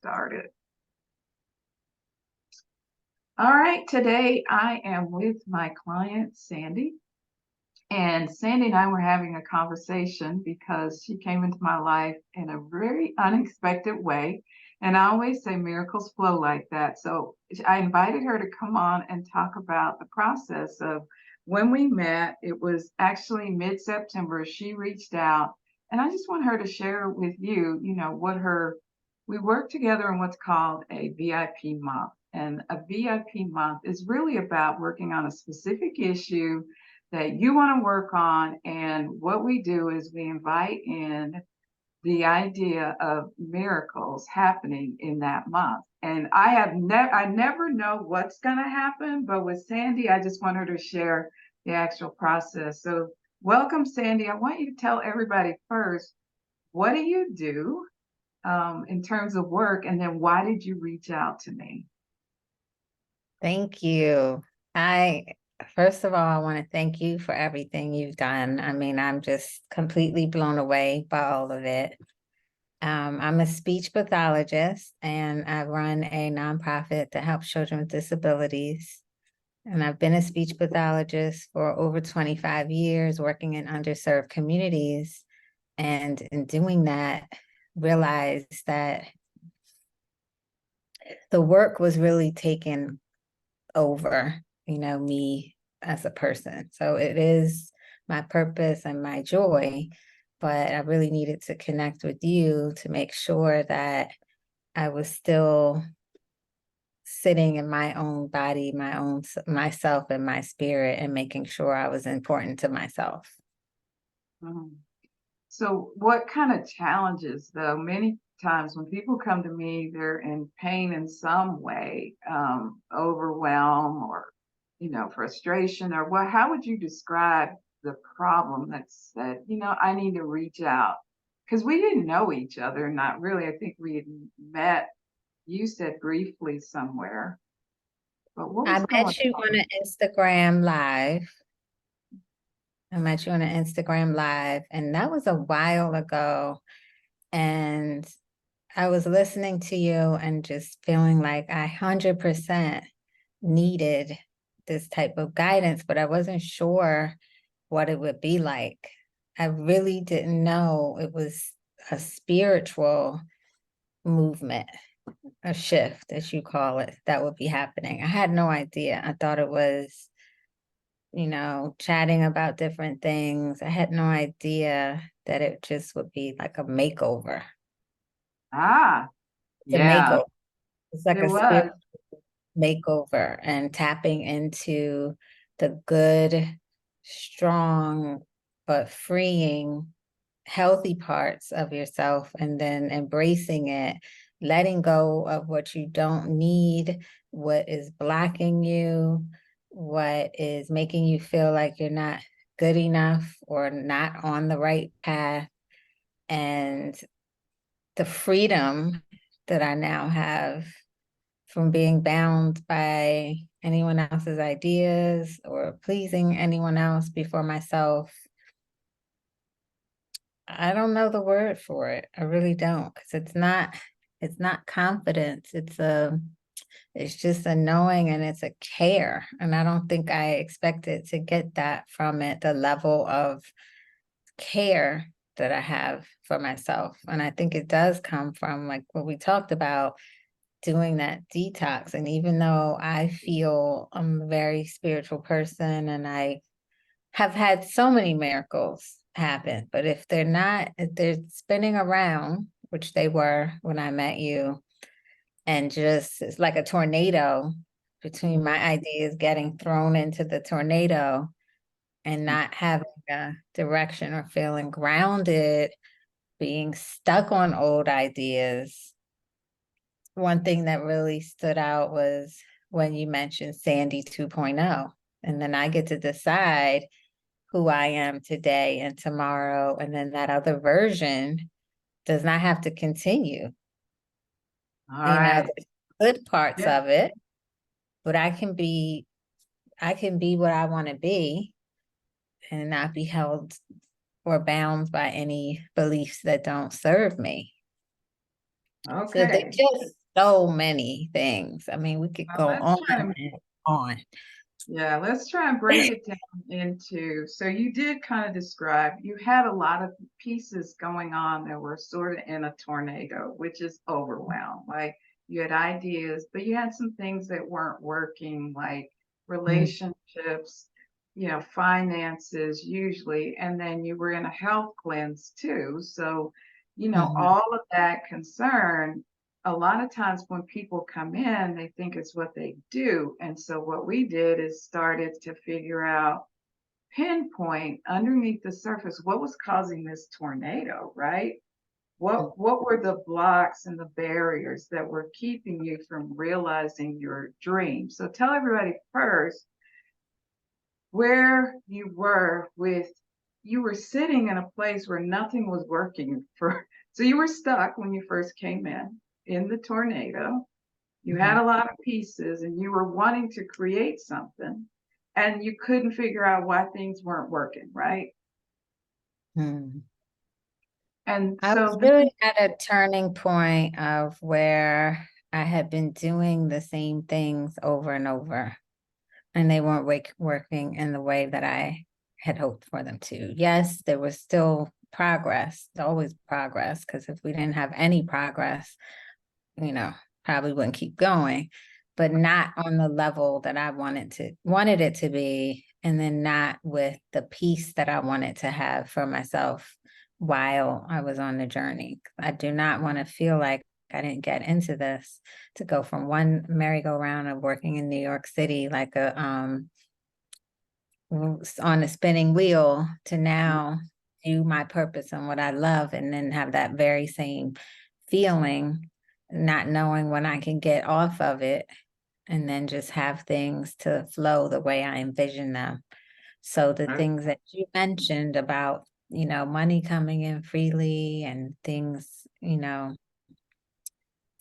Started. All right, today I am with my client, Sandy. And Sandy and I were having a conversation because she came into my life in a very unexpected way. And I always say miracles flow like that. So I invited her to come on and talk about the process of when we met. It was actually mid-September. She reached out, and I just want her to share with you, we work together in what's called a VIP month. And a VIP month is really about working on a specific issue that you want to work on. And what we do is we invite in the idea of miracles happening in that month. And I never know what's going to happen, but with Sandy, I just want her to share the actual process. So welcome, Sandy. I want you to tell everybody first, what do you do in terms of work? And then why did you reach out to me? Thank you. First of all, I want to thank you for everything you've done. I mean, I'm just completely blown away by all of it. I'm a speech pathologist and I run a nonprofit that helps children with disabilities. And I've been a speech pathologist for over 25 years, working in underserved communities. And in doing that, realized that the work was really taken over, me as a person. So it is my purpose and my joy, but I really needed to connect with you to make sure that I was still sitting in my own body, myself and my spirit, and making sure I was important to myself. Mhm. So what kind of challenges, though? Many times when people come to me, they're in pain in some way, overwhelm or, frustration or what, how would you describe the problem that I need to reach out? Because we didn't know each other, not really. I think we had met, you said briefly somewhere, but what I was going met you on? on an Instagram live. I met you on an Instagram live, and that was a while ago. And I was listening to you and just feeling like I 100% needed this type of guidance, but I wasn't sure what it would be like. I really didn't know it was a spiritual movement, a shift, as you call it, that would be happening. I had no idea. I thought it was, chatting about different things. I had no idea that it just would be like a makeover. Ah, The yeah, makeover. It's like it a was. spiritual makeover and tapping into the good, strong, but freeing, healthy parts of yourself, and then embracing it, letting go of what you don't need, what is blocking you, what is making you feel like you're not good enough or not on the right path, and the freedom that I now have from being bound by anyone else's ideas or pleasing anyone else before myself. I don't know the word for it. I really don't, because it's not confidence. It's just a knowing and it's a care. And I don't think I expected to get that from it, the level of care that I have for myself. And I think it does come from like what we talked about, doing that detox. And even though I feel I'm a very spiritual person and I have had so many miracles happen, but if they're spinning around, which they were when I met you, and just it's like a tornado between my ideas getting thrown into the tornado and not having a direction or feeling grounded, being stuck on old ideas. One thing that really stood out was when you mentioned Sandy 2.0. And then I get to decide who I am today and tomorrow. And then that other version does not have to continue. All right. There's good parts Yeah. of it, but I can be what I want to be and not be held or bound by any beliefs that don't serve me. So there's Okay. just so many things. I mean, we could Now go let's on try to and on. Yeah, let's try and break it down into, so you did kind of describe, you had a lot of pieces going on that were sort of in a tornado, which is overwhelm. Like you had ideas, but you had some things that weren't working, like relationships, finances usually, and then you were in a health cleanse too. So, Mm-hmm. all of that concern, a lot of times when people come in, they think it's what they do. And so what we did is started to figure out, pinpoint underneath the surface, what was causing this tornado, right? What were the blocks and the barriers that were keeping you from realizing your dream? So tell everybody first where you were with, you were sitting in a place where nothing was working for, so you were stuck when you first came in the tornado. You had Mm-hmm. a lot of pieces and you were wanting to create something and you couldn't figure out why things weren't working, right? Mm-hmm. And I was so really at a turning point of where I had been doing the same things over and over, and they weren't working in the way that I had hoped for them to. Yes, there was still progress, always progress, because if we didn't have any progress, you know, probably wouldn't keep going, but not on the level that I wanted it to be, and then not with the peace that I wanted to have for myself while I was on the journey. I do not want to feel like I didn't get into this to go from one merry-go-round of working in New York City like a on a spinning wheel to now do my purpose and what I love, and then have that very same feeling, not knowing when I can get off of it, and then just have things to flow the way I envision them. So the things that you mentioned about, money coming in freely and things,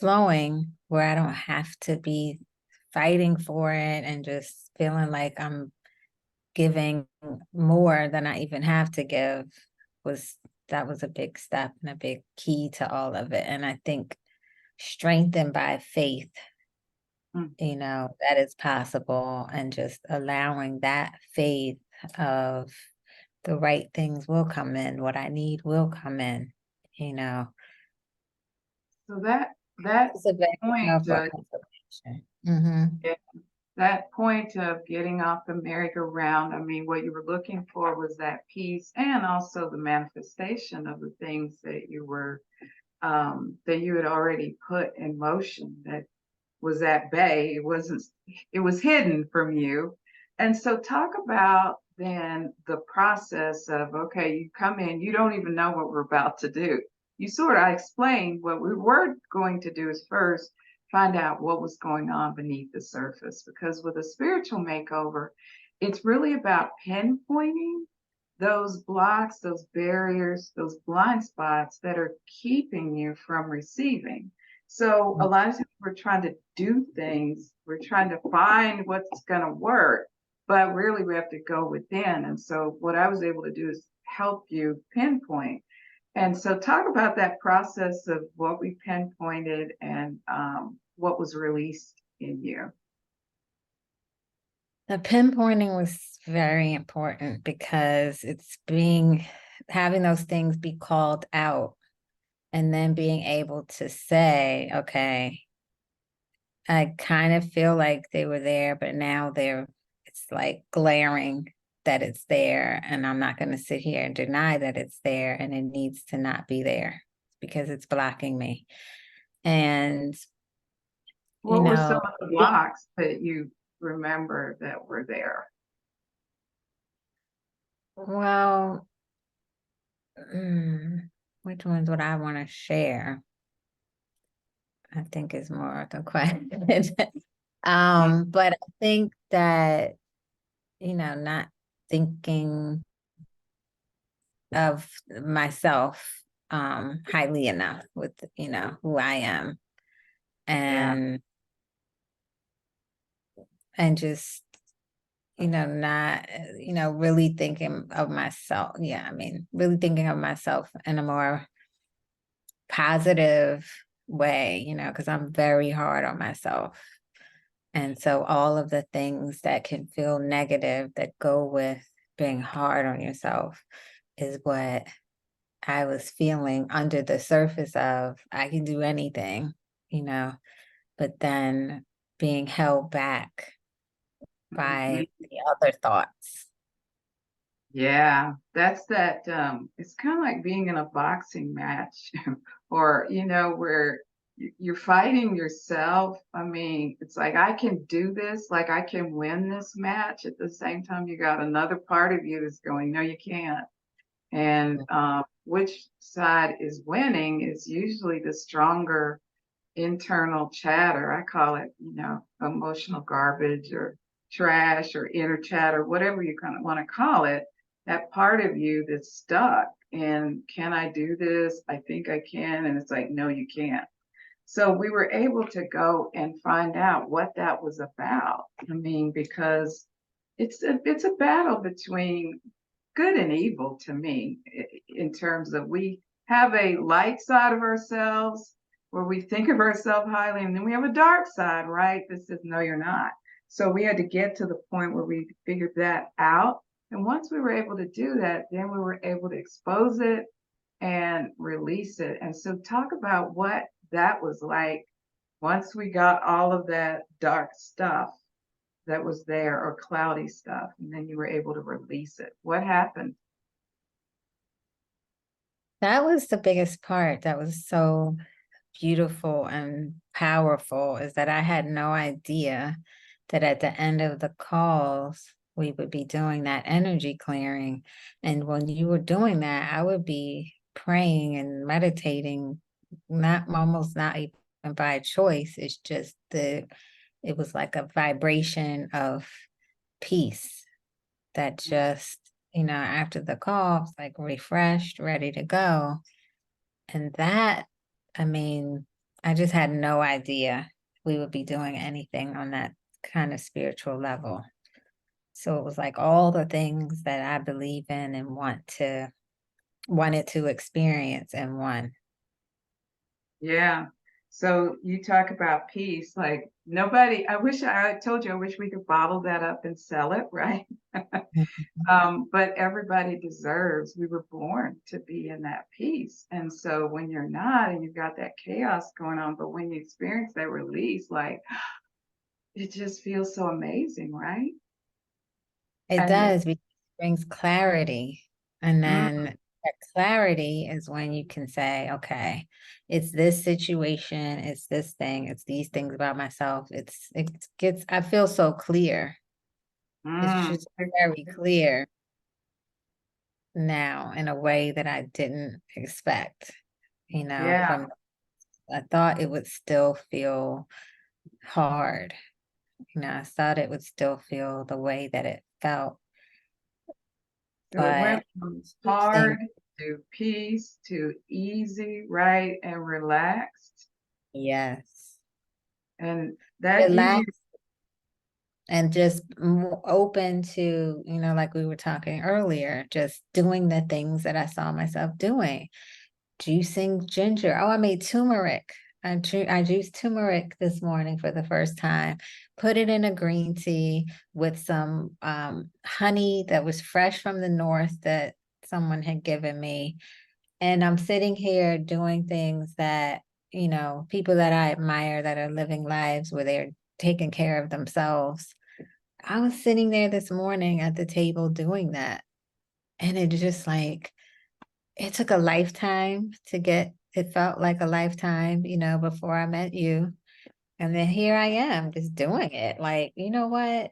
flowing where I don't have to be fighting for it and just feeling like I'm giving more than I even have to give, was that was a big step and a big key to all of it. And I think strengthened by faith, mm, that is possible, and just allowing that faith of the right things will come in, what I need will come in, you know. so that It's a very point, powerful affirmation. Mm-hmm. yeah, that point of getting off the merry-go-round, I mean, what you were looking for was that peace and also the manifestation of the things that you had already put in motion, that was at bay. It wasn't, it was hidden from you. And so talk about then the process of, okay, you come in, you don't even know what we're about to do. You sort of explained what we were going to do is first find out what was going on beneath the surface. Because with a spiritual makeover, it's really about pinpointing those blocks, those barriers, those blind spots that are keeping you from receiving. So a lot of times we're trying to do things, we're trying to find what's going to work, but really we have to go within. And so what I was able to do is help you pinpoint. And so talk about that process of what we pinpointed and what was released in you. The pinpointing was very important because it's having those things be called out, and then being able to say, okay, I kind of feel like they were there, but now it's like glaring that it's there. And I'm not going to sit here and deny that it's there, and it needs to not be there because it's blocking me. And, you What were some know, of the blocks that you remember that were there? well, which ones would I want to share? I think is more of the question. But I think that, not thinking of myself highly enough with, who I am, Yeah. and just, not, really thinking of myself. Yeah, I mean, really thinking of myself in a more positive way, because I'm very hard on myself. And so all of the things that can feel negative that go with being hard on yourself is what I was feeling under the surface of I can do anything, you know, but then being held back by Mhm. the other thoughts. Yeah, that's that, it's kinda like being in a boxing match or, where you're fighting yourself. I mean, it's like, "I can do this, like, I can win this match." At the same time, you got another part of you that's going, "No, you can't." And, which side is winning is usually the stronger internal chatter. I call it, emotional garbage or trash or inner chatter, whatever you kind of want to call it. That part of you that's stuck. And can I do this? I think I can. And it's like, no, you can't. So we were able to go and find out what that was about. I mean, because it's a battle between good and evil to me, in terms of we have a light side of ourselves where we think of ourselves highly, and then we have a dark side, right? That says, no, you're not. So we had to get to the point where we figured that out. And once we were able to do that, then we were able to expose it and release it. And so, talk about what that was like once we got all of that dark stuff that was there, or cloudy stuff, and then you were able to release it. What happened? That was the biggest part that was so beautiful and powerful is that I had no idea that at the end of the calls, we would be doing that energy clearing. And when you were doing that, I would be praying and meditating, not almost not even by choice. It's just it was like a vibration of peace that just, after the call, it's like refreshed, ready to go. And that, I mean, I just had no idea we would be doing anything on that kind of spiritual level. So it was like all the things that I believe in and wanted to experience in one. Yeah. So you talk about peace, like nobody, I told you, I wish we could bottle that up and sell it, right? Mhm. But everybody deserves, we were born to be in that peace. And so when you're not and you've got that chaos going on, but when you experience that release, like it just feels so amazing, right? It And does because it brings clarity. And mm, then that clarity is when you can say, okay, it's this situation, it's this thing, it's these things about myself. I feel so clear. It's mm, just very clear now in a way that I didn't expect, yeah. from I thought it would still feel hard. I thought it would still feel the way that it felt, So it went but from hard choosing, to peace to easy, right, and relaxed. yes, And that relax easy, and just open to, like we were talking earlier, just doing the things that I saw myself doing. Juicing ginger. Oh, I made turmeric. I juiced turmeric this morning for the first time. Put it in a green tea with some honey that was fresh from the north that someone had given me. And I'm sitting here doing things that, people that I admire that are living lives where they're taking care of themselves. I was sitting there this morning at the table doing that. And it just like, it took a lifetime to get, it felt like a lifetime, before I met you. And then here I am just doing it. Like, you know what?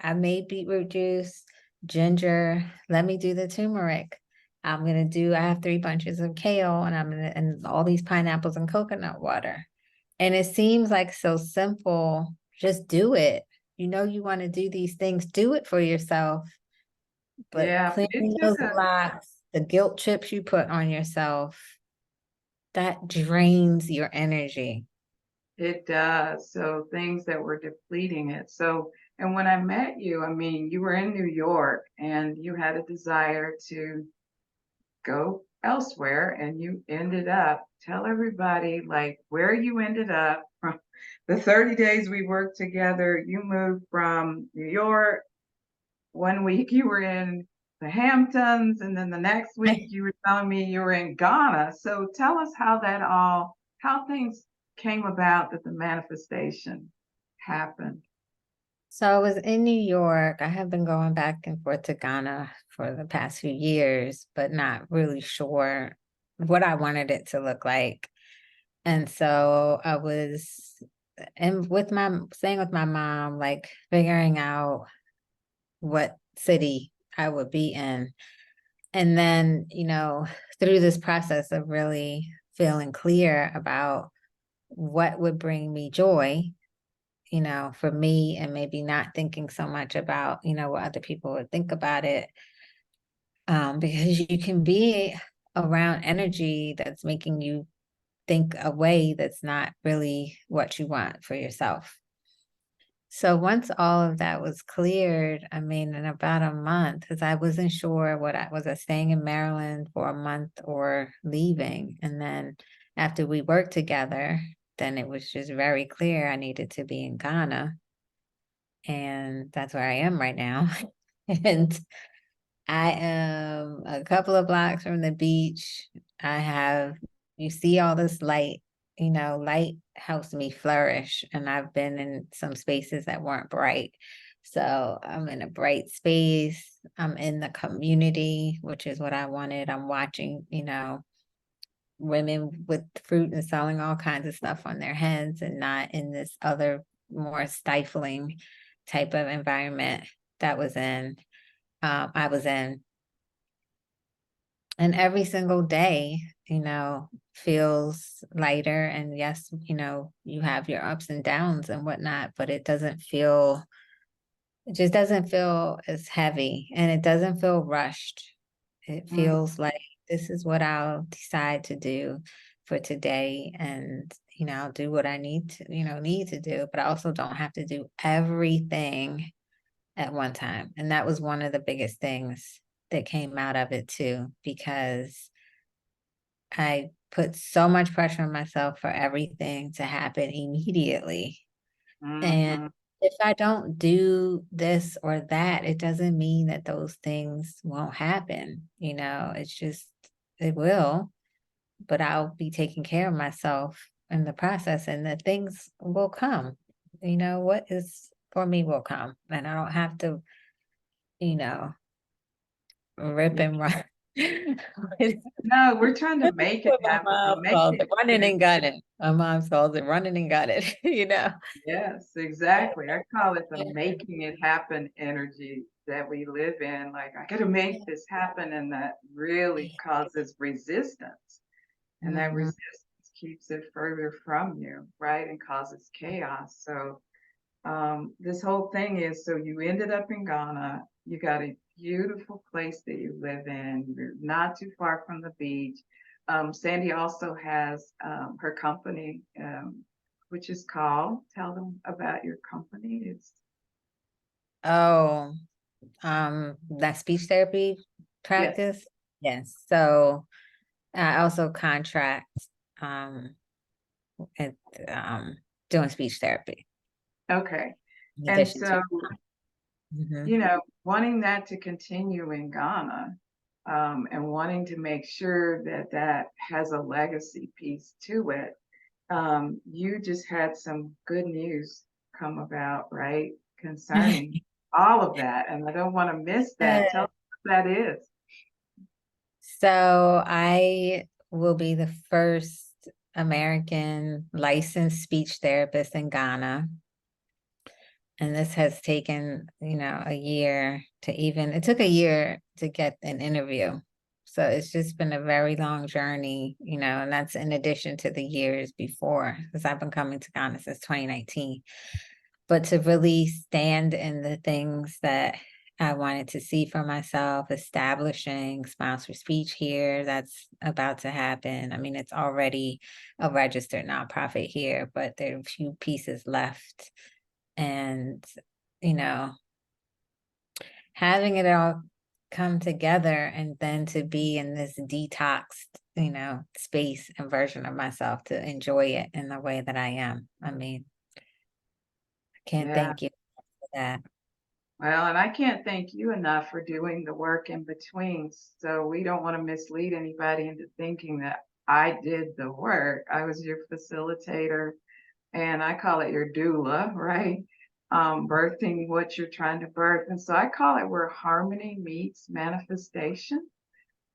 I made beetroot juice, ginger. Let me do the turmeric. I have 3 bunches of kale and all these pineapples and coconut water. And it seems like so simple. Just do it. You want to do these things, do it for yourself. But yeah, it clearing took those blocks, the guilt trips you put on yourself, that drains your energy. it does. So things that were depleting it. So, and when I met you, you were in New York and you had a desire to go elsewhere, and you ended up, tell everybody like where you ended up from the 30 days we worked together. You moved from New York. One week you were in the Hamptons, and then the next week you were telling me you were in Ghana. So tell us how things came about that the manifestation happened. So I was in New York. I have been going back and forth to Ghana for the past few years, but not really sure what I wanted it to look like. And so I was and with my staying with my mom, like figuring out what city I would be in. And then, through this process of really feeling clear about what would bring me joy, for me, and maybe not thinking so much about, what other people would think about it. Because you can be around energy that's making you think a way that's not really what you want for yourself. So once all of that was cleared, I mean, in about a month, because I wasn't sure what I was I staying in Maryland for a month or leaving. And then after we worked together, then it was just very clear I needed to be in Ghana. And that's where I am right now. And I am a couple of blocks from the beach. You see all this light, light helps me flourish. And I've been in some spaces that weren't bright. So I'm in a bright space. I'm in the community, which is what I wanted. I'm watching, women with fruit and selling all kinds of stuff on their heads and not in this other more stifling type of environment that I was in. And every single day, feels lighter. And yes, you have your ups and downs and whatnot, but it just doesn't feel as heavy and it doesn't feel rushed. It Mm. feels like this is what I'll decide to do for today. And, I'll do what I need to do, but I also don't have to do everything at one time. And that was one of the biggest things that came out of it too, because I put so much pressure on myself for everything to happen immediately. And Mhm. if I don't do this or that, it doesn't mean that those things won't happen. It's just, it will, but I'll be taking care of myself in the process and the things will come. What is for me will come. And I don't have to, you know, rip and run. No, we're trying to make it What my happen mom and make calls it it, running clear. and gunning. My mom calls it running and gunning. Yes, exactly. I call it the making it happen energy that we live in. Like, I got to make this happen, and that really causes resistance. And that Mhm. resistance keeps it further from you, right? And causes chaos. So this whole thing is, so you ended up in Ghana. You got a beautiful place that you live in. You're not too far from the beach. Sandy also has her company, which is called, tell them about your company. It's, Oh, that speech therapy yes. practice. Yes. So I also contract um at doing speech therapy Okay. in And addition to. so, Mhm. wanting that to continue in Ghana, and wanting to make sure that that has a legacy piece to it, you just had some good news come about, right? Concerning all of that. And I don't want to miss that. Tell us what that is. So I will be the first American licensed speech therapist in Ghana. And this has taken, a year to even, it took a year to get an interview. So it's just been a very long journey, and that's in addition to the years before, because I've been coming to Ghana since 2019. But to really stand in the things that I wanted to see for myself, establishing Smiles for Speech here, that's about to happen. I mean, it's already a registered nonprofit here, but there are a few pieces left. And, you know, having it all come together and then to be in this detox, space and version of myself to enjoy it in the way that I am. I mean, I can't Yeah. thank you for that. Well, and I can't thank you enough for doing the work in between. So we don't want to mislead anybody into thinking that I did the work. I was your facilitator, and I call it your doula, right? Birthing what you're trying to birth. And so I call it where harmony meets manifestation.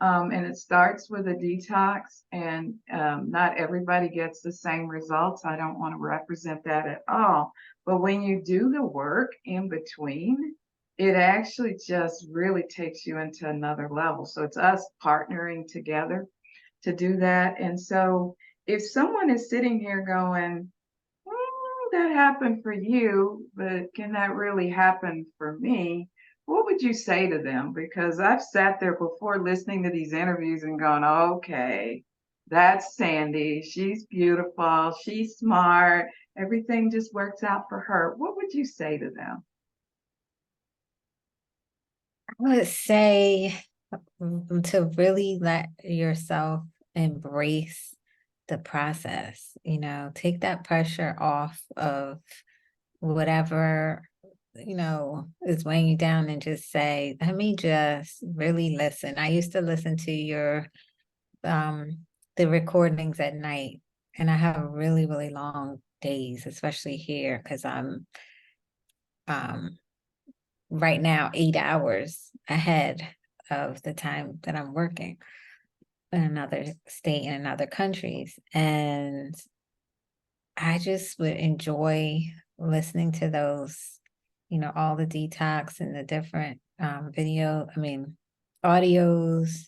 And it starts with a detox, and not everybody gets the same results. I don't want to represent that at all. But when you do the work in between, it actually just really takes you into another level. So it's us partnering together to do that. And so if someone is sitting here going, that happened for you, but can that really happen for me? What would you say to them? Because I've sat there before listening to these interviews and gone, okay, that's Sandy. She's beautiful. She's smart. Everything just works out for her. What would you say to them? I would say to really let yourself embrace the process, take that pressure off of whatever, is weighing you down and just say, let me just really listen. I used to listen to um, the recordings at night, and I have really, really long days, especially here, because I'm, um, right now 8 hours ahead of the time that I'm working in another state in other countries. And I just would enjoy listening to those, all the detox and the different audios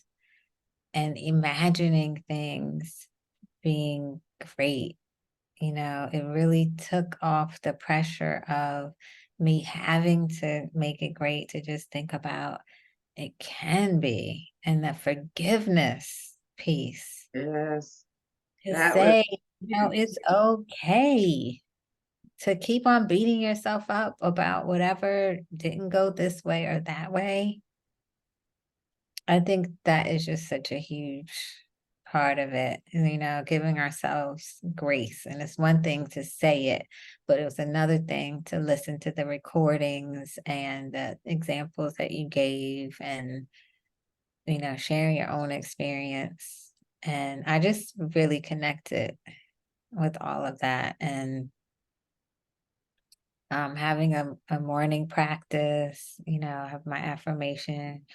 and imagining things being great. It really took off the pressure of me having to make it great to just think about it can be, and the forgiveness piece Yes, to that was say, huge. it's okay to keep on beating yourself up about whatever didn't go this way or that way. I think that is just such a huge part of it, giving ourselves grace. And it's one thing to say it, but it was another thing to listen to the recordings and the examples that you gave and, sharing your own experience. And I just really connected with all of that. And having a morning practice, have my affirmation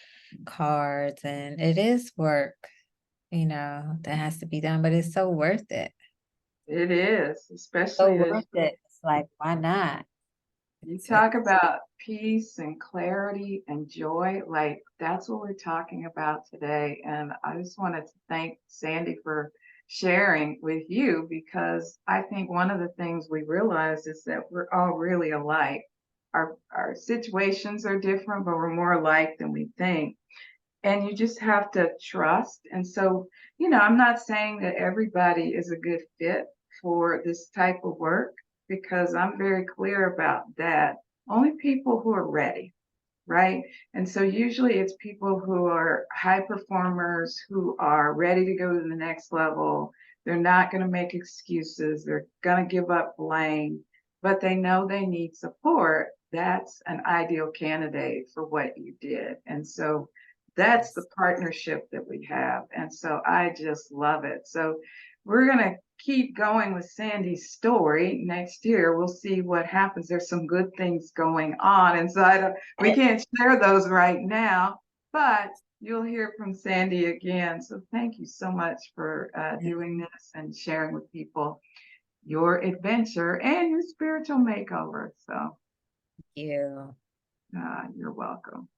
cards, and it is work, that has to be done, but it's so worth it. It is, So especially as worth it. It's like, why not? you It's talk about peace and clarity and joy. Like, that's what we're talking about today. And I just wanted to thank Sandy for sharing with you, because I think one of the things we realize is that we're all really alike. Our situations are different, but we're more alike than we think, and you just have to trust. And so, I'm not saying that everybody is a good fit for this type of work, because I'm very clear about that. Only people who are ready, right? And so usually it's people who are high performers, who are ready to go to the next level. They're not going to make excuses. They're going to give up blame, but they know they need support. That's an ideal candidate for what you did. And so that's the yes. partnership that we have. And so I just love it. So we're going to keep going with Sandy's story next year. We'll see what happens. There's some good things going on. And so we can't share those right now, but you'll hear from Sandy again. So thank you so much for Thank doing this and sharing with people your adventure and your spiritual makeover. So you. you're welcome.